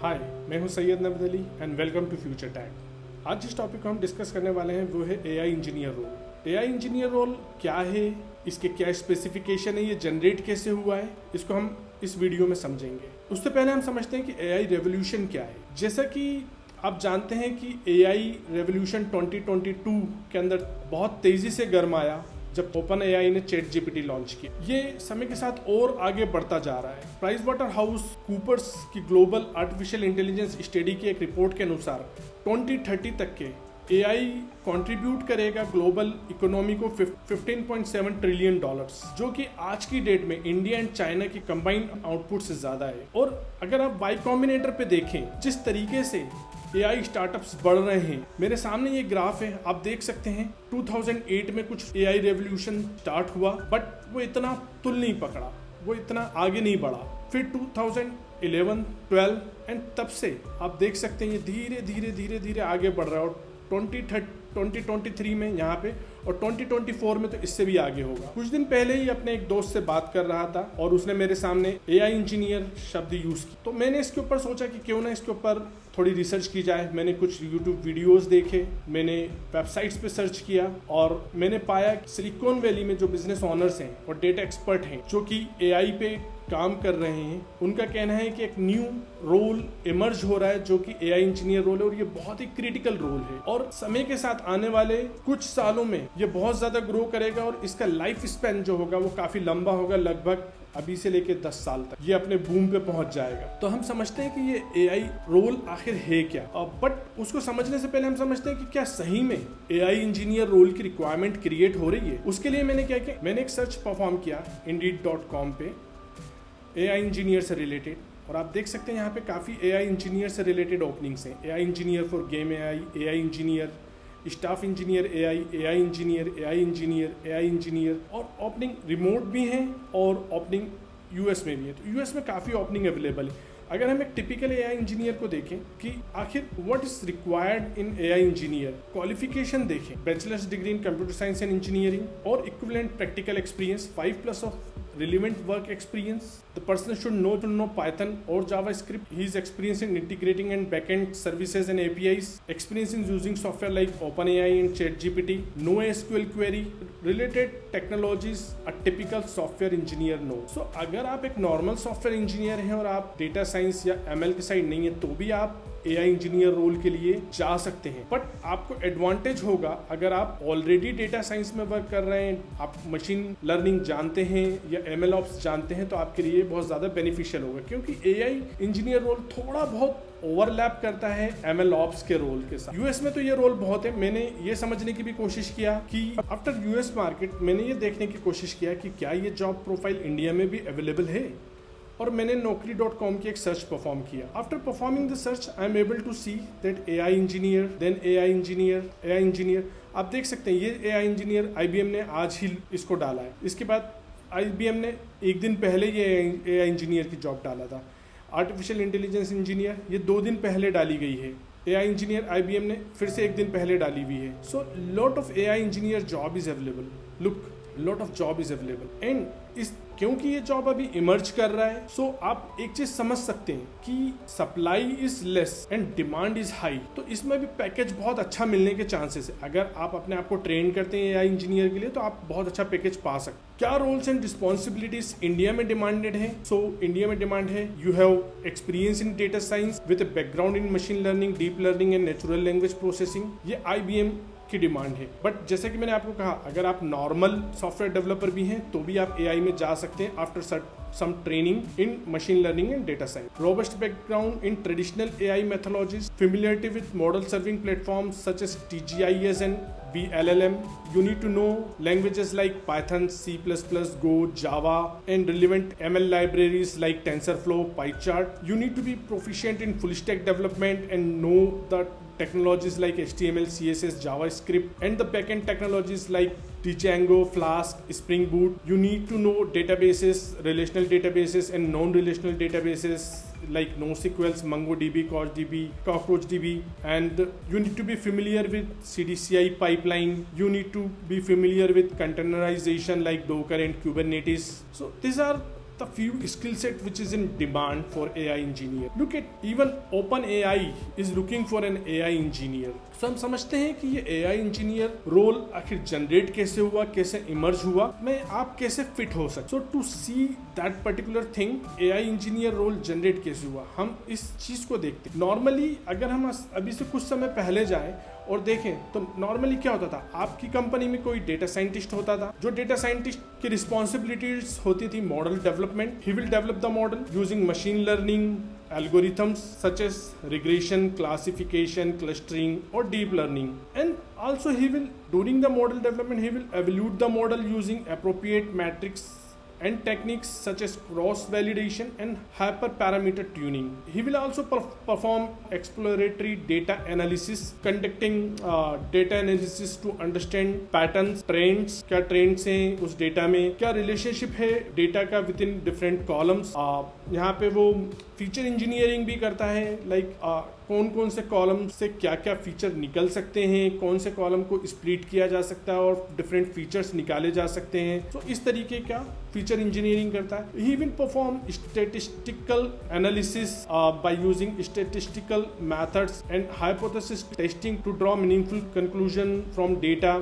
हाय, मैं हूं Syed Naveed Ali and welcome to future tag. आज जिस टॉपिक को हम डिस्कस करने वाले हैं वो है AI engineer role. AI engineer role क्या है, इसके क्या स्पेसिफिकेशन है, ये जनरेट कैसे हुआ है, इसको हम इस वीडियो में समझेंगे। उससे पहले हम समझते हैं कि एआई रेवोल्यूशन क्या है। जैसा कि आप जानते हैं कि एआई रेवोल्यूशन 2022 के अंदर बहुत तेज़ी से गर्म आया जब ओपन एआई ने चैट जीपीटी लॉन्च किया। ये समय के साथ और आगे बढ़ता जा रहा है। प्राइस वाटर हाउस कूपर्स की ग्लोबल आर्टिफिशियल इंटेलिजेंस स्टडी की एक रिपोर्ट के अनुसार 2030 तक के एआई कंट्रीब्यूट करेगा ग्लोबल इकोनॉमी को $15.7 ट्रिलियन, जो कि आज की डेट में इंडिया एंड चाइना की कंबाइंड आउटपुट से ज्यादा है। और अगर आप वाई कॉम्बिनेटर पे देखें, जिस तरीके से एआई स्टार्टअप्स बढ़ रहे हैं, मेरे सामने ये ग्राफ है, आप देख सकते हैं 2008 में कुछ एआई रेवोल्यूशन स्टार्ट हुआ, बट वो इतना तुल नहीं पकड़ा, वो इतना आगे नहीं बढ़ा। फिर 2011, 12 एंड तब से आप देख सकते हैं ये धीरे धीरे धीरे धीरे आगे बढ़ रहा है। और 2023 में यहाँ पे और 2024 में तो इससे भी आगे होगा। कुछ दिन पहले ही अपने एक दोस्त से बात कर रहा था और उसने मेरे सामने एआई इंजीनियर शब्द यूज किया, तो मैंने इसके ऊपर सोचा कि क्यों ना इसके ऊपर थोड़ी रिसर्च की जाए। मैंने कुछ यूट्यूब वीडियोस देखे, मैंने वेबसाइट्स पे सर्च किया और मैंने पाया कि सिलिकॉन वैली में जो बिजनेस ओनर्स हैं और डेटा एक्सपर्ट हैं जो कि एआई पे काम कर रहे हैं, उनका कहना है कि एक न्यू रोल इमर्ज हो रहा है जो कि एआई इंजीनियर रोल है, और ये बहुत ही क्रिटिकल रोल है और समय के साथ आने वाले कुछ सालों में ये बहुत ज्यादा ग्रो करेगा और इसका लाइफ स्पैन जो होगा वो काफी लंबा होगा, लगभग अभी से लेके 10 साल तक ये अपने बूम पे पहुंच जाएगा। तो हम समझते हैं कि ये एआई रोल आखिर है क्या, बट उसको समझने से पहले हम समझते हैं कि क्या सही में एआई इंजीनियर रोल की रिक्वायरमेंट क्रिएट हो रही है। उसके लिए मैंने क्या किया, मैंने एक सर्च परफॉर्म किया indeed.com पे एआई इंजीनियर से रिलेटेड, और आप देख सकते हैं यहाँ पे काफ़ी एआई इंजीनियर से रिलेटेड ओपनिंग्स हैं। AI engineer for game AI, AI engineer, staff engineer AI, AI engineer, AI engineer, AI engineer, और ओपनिंग रिमोट भी हैं और ओपनिंग यूएस में भी है। तो यूएस में काफ़ी ओपनिंग अवेलेबल है। अगर हम एक टिपिकल एआई इंजीनियर को देखें कि आखिर what is required in AI engineer, qualification देखें, bachelor's degree in computer science and engineering or equivalent practical experience, 5+ of relevant work experience. The person should know Python or JavaScript. He is experienced in integrating and backend services and APIs. Experience in using software like OpenAI and ChatGPT. No SQL query. Related technologies a typical software engineer know. So अगर आप एक normal software engineer हैं और आप data science या ML की side नहीं है, तो भी आप एआई इंजीनियर रोल के लिए जा सकते हैं। बट आपको एडवांटेज होगा अगर आप ऑलरेडी डेटा साइंस में वर्क कर रहे हैं, आप मशीन लर्निंग जानते हैं या ML ऑप्स जानते हैं, तो आपके लिए बहुत ज़्यादा बेनिफिशियल होगा, क्योंकि एआई इंजीनियर रोल थोड़ा बहुत ओवरलैप करता है ML ऑप्स के रोल के साथ। यूएस में तो ये रोल बहुत है। मैंने ये समझने की भी कोशिश किया कि आफ्टर यूएस मार्केट, मैंने ये देखने की कोशिश किया कि क्या ये जॉब प्रोफाइल इंडिया में भी अवेलेबल है, और मैंने naukri.com की एक सर्च परफॉर्म किया। After performing the search I am able to see that AI engineer, then AI engineer. आप देख सकते हैं ये एआई इंजीनियर IBM ने आज ही इसको डाला है। इसके बाद IBM ने एक दिन पहले ये एआई इंजीनियर की जॉब डाला था। आर्टिफिशियल इंटेलिजेंस इंजीनियर ये 2 दिन पहले डाली गई है। एआई इंजीनियर IBM ने फिर से एक दिन पहले डाली हुई है। So lot of AI engineer job is available. Look, lot of job is available and इस क्योंकि ये जॉब अभी इमर्ज कर रहा है, सो आप एक चीज समझ सकते हैं कि supply is less and demand is high, तो इसमें भी पैकेज बहुत अच्छा मिलने के चांसेस है। अगर आप अपने आप को ट्रेन करते हैं एआई इंजीनियर के लिए, तो आप बहुत अच्छा पैकेज पा सकते हैं। क्या रोल्स एंड रिस्पॉन्सिबिलिटीज इंडिया में डिमांडेड है? सो इंडिया में डिमांड है you have experience in data science with background in machine learning, deep learning and natural language processing. ये IBM की डिमांड है। बट जैसे कि मैंने आपको कहा, अगर आप नॉर्मल सॉफ्टवेयर डेवलपर भी हैं तो भी आप एआई में जा सकते हैं after some training in machine learning and data science. Robust background in traditional AI methodologies, familiarity with model serving platforms such as TGIS and VLLM. You need to know languages like Python, C++, Go, Java, and relevant ML libraries like TensorFlow, PyChart. You need to be proficient in full stack development and know the technologies like HTML, CSS, JavaScript, and the backend technologies like Django, Flask, Spring Boot. You need to know databases, relational databases and non-relational databases like NoSQL, MongoDB, CouchDB, CockroachDB, and you need to be familiar with CDCI pipeline. You need to be familiar with containerization like Docker and Kubernetes. So these are the few skill set which is in demand for AI engineer. Look at even OpenAI is looking for an AI engineer. तो हम समझते हैं कि ये AI engineer role आखिर generate कैसे हुआ, कैसे इमर्ज हुआ, में आप कैसे फिट हो सकते. So to see that particular thing, AI engineer role generate कैसे हुआ, हम इस चीज को देखते हैं. नॉर्मली अगर हम अभी से कुछ समय पहले जाएं और देखें तो नॉर्मली क्या होता था, आपकी कंपनी में कोई डेटा साइंटिस्ट होता था. जो डेटा साइंटिस्ट की रिस्पॉन्सिबिलिटीज होती थी model development. He will develop the model using machine learning algorithms such as regression, classification, clustering or deep learning, and also he will, during the model development, he will evaluate the model using appropriate metrics and techniques such as cross validation and hyperparameter tuning. He will also perform exploratory data analysis, conducting data analysis to understand patterns, trends. क्या trends हैं उस data में, क्या relationship है data का with in different columns. यहाँ पे वो फीचर इंजीनियरिंग भी करता है, लाइक कौन कौन से कॉलम से क्या क्या फीचर निकल सकते हैं, कौन से कॉलम को स्प्लिट किया जा सकता है और डिफरेंट फीचर्स निकाले जा सकते हैं. तो इस तरीके का फीचर इंजीनियरिंग करता है. He will perform statistical analysis by using statistical methods and hypothesis testing to draw meaningful conclusion from data.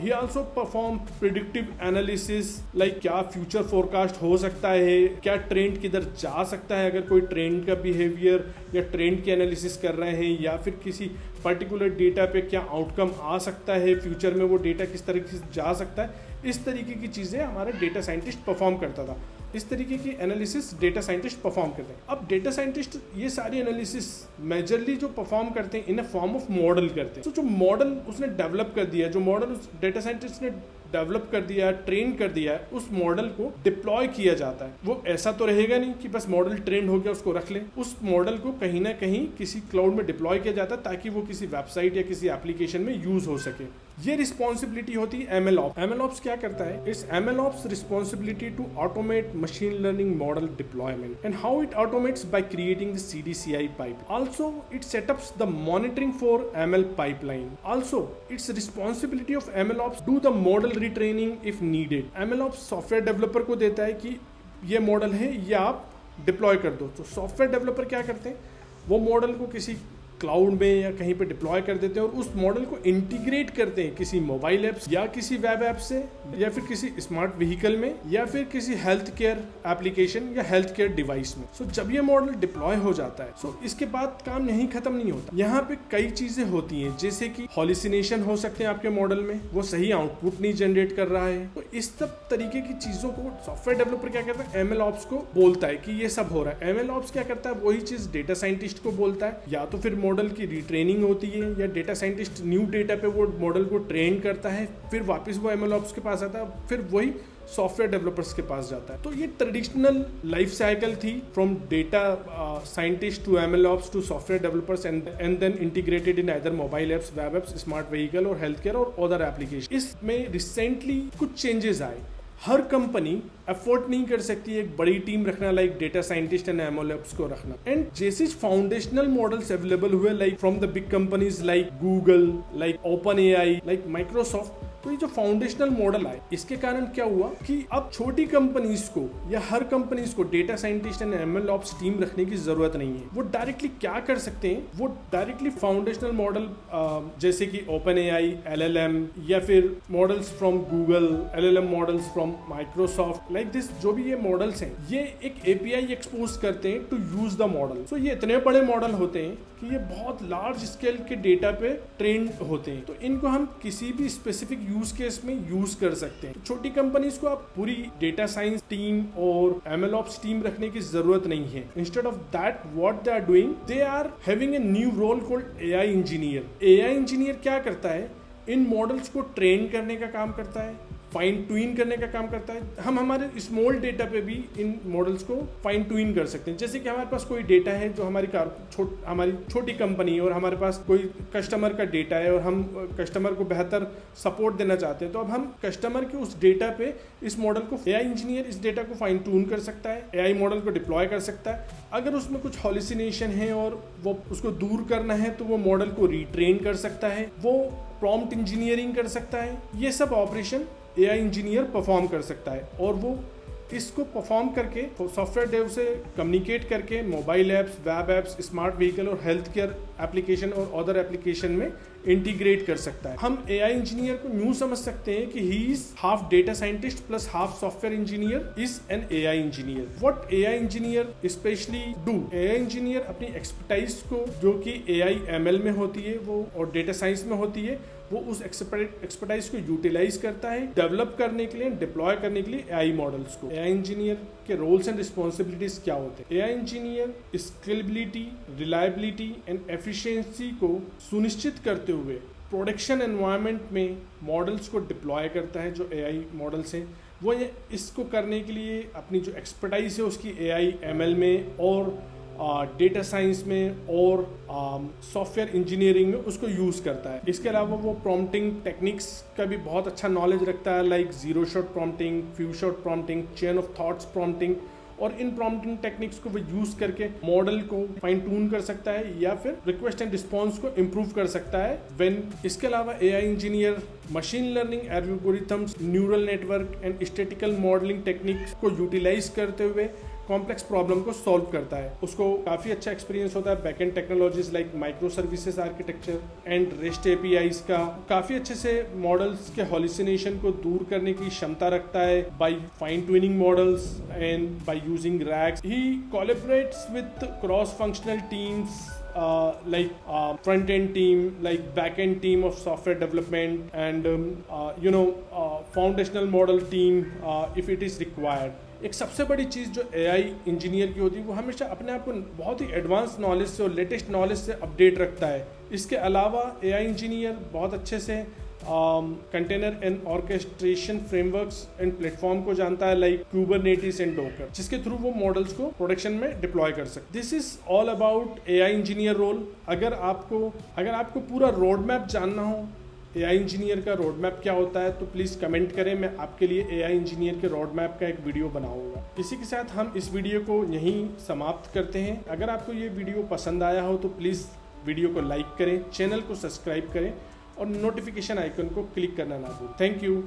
He also perform predictive analysis, like क्या फ्यूचर फोरकास्ट हो सकता है, क्या ट्रेंड किधर जा सकता है, अगर कोई ट्रेंड का बिहेवियर या ट्रेंड की एनालिसिस कर रहे हैं, या फिर किसी पर्टिकुलर डेटा पे क्या आउटकम आ सकता है, फ्यूचर में वो डेटा किस तरीके से जा सकता है. इस तरीके की चीज़ें हमारा डेटा साइंटिस्ट परफॉर्म करता था. इस तरीके की एनालिसिस डेटा साइंटिस्ट परफॉर्म करते हैं. अब डेटा साइंटिस्ट ये सारी एनालिसिस मेजरली जो परफॉर्म करते हैं इन अ फॉर्म ऑफ मॉडल करते हैं. तो जो मॉडल उसने डेवलप कर दिया, जो मॉडल उस डेटा साइंटिस्ट ने डेवलप कर दिया, ट्रेन कर दिया, उस मॉडल को डिप्लॉय किया जाता है. वो ऐसा तो रहेगा नहीं कि बस मॉडल ट्रेन हो गया उसको रख लें. उस मॉडल को कहीं ना कहीं किसी क्लाउड में डिप्लॉय किया जाता है ताकि वो किसी वेबसाइट या किसी एप्लीकेशन में यूज हो सके. ये रिस्पॉन्सिबिलिटी होती है MLOps. MLOps क्या करता है? It's MLOps responsibility to automate machine learning model deployment and how it automates by creating the CDCI pipe. Also it setups the monitoring for ML pipeline. Also its responsibility of MLOps do the model retraining if needed. MLOps software developer को देता है कि ये model है, ये आप deploy कर दो. तो सॉफ्टवेयर डेवलपर क्या करते हैं, वो मॉडल को किसी क्लाउड में या कहीं पे डिप्लॉय कर देते हैं और उस मॉडल को इंटीग्रेट करते हैं किसी मोबाइल ऐप्स या किसी वेब ऐप से, या फिर किसी स्मार्ट व्हीकल में, या फिर किसी हेल्थ केयर एप्लीकेशन या हेल्थ केयर डिवाइस में. सो जब ये मॉडल डिप्लॉय हो जाता है, सो इसके बाद काम यहीं खत्म नहीं होता. यहाँ पे कई चीजें होती हैं, जैसे कि हॉल्यूसिनेशन हो सकते हैं आपके मॉडल में, वो सही आउटपुट नहीं जनरेट कर रहा है. तो इस सब तरीके की चीजों को सॉफ्टवेयर डेवलपर क्या करता है, MLOps को बोलता है कि ये सब हो रहा है. MLOps क्या करता है, वही चीज डेटा साइंटिस्ट को बोलता है, या तो फिर मॉडल की रिट्रेनिंग होती है, या डेटा साइंटिस्ट न्यू डेटा पे वो मॉडल को ट्रेन करता है, फिर वापस वो MLOps के पास आता है, फिर वही सॉफ्टवेयर डेवलपर्स के पास जाता है. तो ये ट्रेडिशनल लाइफ साइकिल थी from data scientist to MLOps to software developers and then integrated in either mobile apps, web apps, smart vehicle और हेल्थ केयर और अदर एप्लीकेशन. इसमें रिसेंटली कुछ चेंजेस आए. हर कंपनी अफोर्ड नहीं कर सकती एक बड़ी टीम रखना, like data scientist and MLOps को रखना. एंड जैसे फाउंडेशनल मॉडल्स अवेलेबल हुए, like from the big companies like Google, like OpenAI, like Microsoft, तो ये जो फाउंडेशनल मॉडल आए, इसके कारण क्या हुआ कि अब छोटी कंपनीज को या हर कंपनीज को data scientist and MLOps team रखने की जरूरत नहीं है. वो डायरेक्टली क्या कर सकते हैं, वो डायरेक्टली फाउंडेशनल मॉडल जैसे कि OpenAI, LLM, या फिर models from Google, LLM models from Microsoft, like this, जो भी ये मॉडल्स हैं, ये एक API एक्सपोज करते हैं to use the model. So ये इतने बड़े मॉडल होते हैं कि ये बहुत लार्ज स्केल के डेटा पे ट्रेन होते हैं. तो इनको हम किसी भी स्पेसिफिक यूज केस में यूज कर सकते हैं. तो छोटी कंपनीज को आप पूरी डेटा साइंस टीम और MLOps टीम रखने की जरूरत नहीं है. Instead of that what they are doing, they are having a new role called AI engineer. AI engineer क्या करता है, इन मॉडल्स को ट्रेन करने का काम करता है, फाइन ट्यून करने का काम करता है. हम हमारे स्मॉल डेटा पे भी इन मॉडल्स को फाइन ट्यून कर सकते हैं. जैसे कि हमारे पास कोई डेटा है जो हमारी छोटी कंपनी है और हमारे पास कोई कस्टमर का डेटा है और हम कस्टमर को बेहतर सपोर्ट देना चाहते हैं, तो अब हम कस्टमर के उस डेटा पे इस मॉडल को, AI इंजीनियर इस डेटा को फाइन ट्यून कर सकता है, AI मॉडल को डिप्लॉय कर सकता है. अगर उसमें कुछ हॉल्यूसिनेशन है और वो उसको दूर करना है तो वो मॉडल को रीट्रेन कर सकता है, वो प्रॉम्प्ट इंजीनियरिंग कर सकता है. ये सब ऑपरेशन AI इंजीनियर परफॉर्म कर सकता है और वो इसको परफॉर्म करके सॉफ्टवेयर डेव से कम्युनिकेट करके mobile apps, web apps, smart vehicle और हेल्थ केयर एप्लीकेशन और अदर एप्लीकेशन में इंटीग्रेट कर सकता है। हम एआई इंजीनियर को यूं समझ सकते हैं कि he is half data scientist plus half software engineer is an AI engineer. What AI engineer specially do? AI engineer अपनी एक्सपर्टाइज को, जो कि एआई एमएल में होती है वो और डेटा साइंस में होती है, वो उस एक्सपर्टाइज को यूटिलाइज करता है डेवलप करने के लिए, डिप्लॉय करने के लिए एआई मॉडल्स को। एआई इंजीनियर के रोल्स एंड रिस्पॉन्सिबिलिटीज क्या होते हैं? AI engineer scalability, reliability and efficiency को सुनिश्चित करते हुए प्रोडक्शन एनवायरनमेंट में मॉडल्स को डिप्लॉय करता है। जो एआई मॉडल्स हैं वो इसको करने के लिए अपनी जो एक्सपर्टाइज है उसकी एआई एमएल में और डेटा साइंस में और सॉफ्टवेयर इंजीनियरिंग में उसको यूज़ करता है। इसके अलावा वो प्रॉम्प्टिंग टेक्निक्स का भी बहुत अच्छा नॉलेज रखता है, like zero shot prompting, few shot prompting, chain of thoughts prompting, और इन प्रॉम्प्टिंग टेक्निक्स को वो यूज़ करके मॉडल को फाइन ट्यून कर सकता है या फिर रिक्वेस्ट एंड रिस्पॉन्स को इम्प्रूव कर सकता है इसके अलावा AI engineer machine learning algorithms, neural network and statistical modelling techniques को यूटिलाइज करते हुए कॉम्प्लेक्स प्रॉब्लम को सॉल्व करता है। उसको काफ़ी अच्छा एक्सपीरियंस होता है backend technologies like micro services architecture and rest APIs का। काफ़ी अच्छे से मॉडल्स के हॉल्यूसिनेशन को दूर करने की क्षमता रखता है by fine tuning models and by using RAGs. He collaborates with cross functional teams like front end team, like back end team of software development and foundational model team if it is required। एक सबसे बड़ी चीज़ जो AI engineer की होती है वो हमेशा अपने आप को बहुत ही एडवांस नॉलेज से और लेटेस्ट नॉलेज से अपडेट रखता है। इसके अलावा एआई इंजीनियर बहुत अच्छे से container and orchestration frameworks and platform को जानता है, लाइक कुबरनेटिस एंड डोकर, जिसके थ्रू वो मॉडल्स को प्रोडक्शन में डिप्लॉय कर सकते। This is all about AI engineer role. अगर आपको पूरा रोड मैप जानना हो एआई इंजीनियर का रोड मैप क्या होता है तो प्लीज़ कमेंट करें, मैं आपके लिए एआई इंजीनियर के रोड मैप का एक वीडियो बनाऊंगा। इसी के साथ हम इस वीडियो को यहीं समाप्त करते हैं। अगर आपको ये वीडियो पसंद आया हो तो प्लीज़ वीडियो को लाइक करें, चैनल को सब्सक्राइब करें और नोटिफिकेशन आइकन को क्लिक करना ना भूलें। Thank you.